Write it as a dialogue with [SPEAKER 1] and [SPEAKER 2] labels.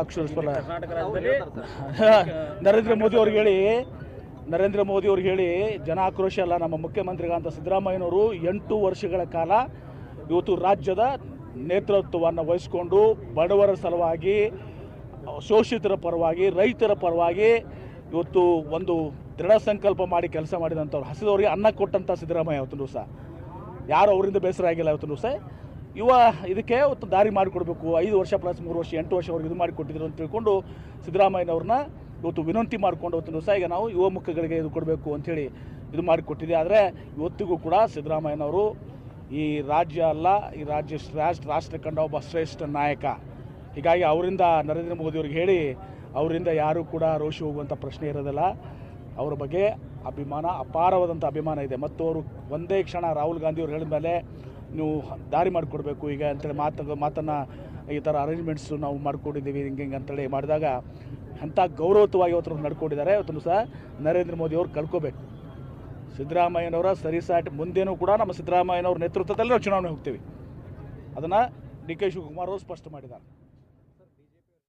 [SPEAKER 1] ಅಕ್ಷರಸ್ವರ ನರೇಂದ್ರ ಮೋದಿ ಅವ್ರಿಗೆ ಹೇಳಿ ಜನ ಆಕ್ರೋಶ ಅಲ್ಲ. ನಮ್ಮ ಮುಖ್ಯಮಂತ್ರಿಗಳಂತ ಸಿದ್ದರಾಮಯ್ಯನವರು 8 ವರ್ಷಗಳ ಕಾಲ ಇವತ್ತು ರಾಜ್ಯದ ನೇತೃತ್ವವನ್ನು ವಹಿಸಿಕೊಂಡು ಬಡವರ ಸಲುವಾಗಿ, ಶೋಷಿತರ ಪರವಾಗಿ, ರೈತರ ಪರವಾಗಿ ಇವತ್ತು ಒಂದು ದೃಢ ಸಂಕಲ್ಪ ಮಾಡಿ ಕೆಲಸ ಮಾಡಿದಂಥವ್ರು, ಹಸಿದವರಿಗೆ ಅನ್ನ ಕೊಟ್ಟಂಥ ಸಿದ್ದರಾಮಯ್ಯ ಇವತ್ತು ದಿವಸ ಯಾರು ಅವರಿಂದ ಬೇಸರ ಆಗಿಲ್ಲ. ಇವತ್ತು ದಿವಸ ಇದಕ್ಕೆ ಇವತ್ತು ದಾರಿ ಮಾಡಿಕೊಡ್ಬೇಕು, 5 ವರ್ಷ ಪ್ಲಸ್ 3 ವರ್ಷ 8 ವರ್ಷವರೆಗೆ ಇದು ಮಾಡಿಕೊಟ್ಟಿದ್ರು ಅಂತ ತಿಳ್ಕೊಂಡು ಸಿದ್ದರಾಮಯ್ಯನವ್ರನ್ನ ಇವತ್ತು ವಿನಂತಿ ಮಾಡಿಕೊಂಡು ಇವತ್ತು ದಿವಸ ಈಗ ನಾವು ಯುವ ಮುಖಗಳಿಗೆ ಇದು ಕೊಡಬೇಕು ಅಂಥೇಳಿ ಇದು ಮಾಡಿಕೊಟ್ಟಿದ್ದೆ. ಆದರೆ ಇವತ್ತಿಗೂ ಕೂಡ ಸಿದ್ದರಾಮಯ್ಯನವರು ಈ ರಾಜ್ಯ ಅಲ್ಲ, ಈ ರಾಷ್ಟ್ರ ಕಂಡ ಒಬ್ಬ ಶ್ರೇಷ್ಠ ನಾಯಕ. ಹೀಗಾಗಿ ಅವರಿಂದ ನರೇಂದ್ರ ಮೋದಿಯವ್ರಿಗೆ ಹೇಳಿ ಅವರಿಂದ ಯಾರೂ ಕೂಡ ರೋಷಿ ಹೋಗುವಂಥ ಪ್ರಶ್ನೆ ಇರೋದಿಲ್ಲ. ಅವರ ಬಗ್ಗೆ ಅಭಿಮಾನ, ಅಪಾರವಾದಂಥ ಅಭಿಮಾನ ಇದೆ. ಮತ್ತು ಅವರು ಒಂದೇ ಕ್ಷಣ ರಾಹುಲ್ ಗಾಂಧಿಯವ್ರು ಹೇಳಿದ ಮೇಲೆ ನೀವು ದಾರಿ ಮಾಡಿಕೊಡ್ಬೇಕು ಈಗ ಅಂತೇಳಿ ಮಾತನ್ನು ಈ ಥರ ಅರೇಂಜ್ಮೆಂಟ್ಸು ನಾವು ಮಾಡ್ಕೊಂಡಿದ್ದೀವಿ ಹಿಂಗೆ ಅಂತೇಳಿ ಮಾಡಿದಾಗ ಅಂಥ ಗೌರವಯುತವಾಗಿ ಇವತ್ತು ನಡ್ಕೊಂಡಿದ್ದಾರೆ. ಇವತ್ತು ಸಹ ನರೇಂದ್ರ ಮೋದಿಯವರು ಕಳ್ಕೋಬೇಕು. ಸಿದ್ದರಾಮಯ್ಯನವರ ಸರಿಸಾಟಿ ಮುಂದೇನೂ ಕೂಡ ನಮ್ಮ ಸಿದ್ದರಾಮಯ್ಯನವ್ರ ನೇತೃತ್ವದಲ್ಲಿ ನಾವು ಚುನಾವಣೆ ಹೋಗ್ತೀವಿ. ಅದನ್ನು ಡಿ ಕೆ ಶಿವಕುಮಾರ್ ಅವರು ಸ್ಪಷ್ಟ ಮಾಡಿದ್ದಾರೆ.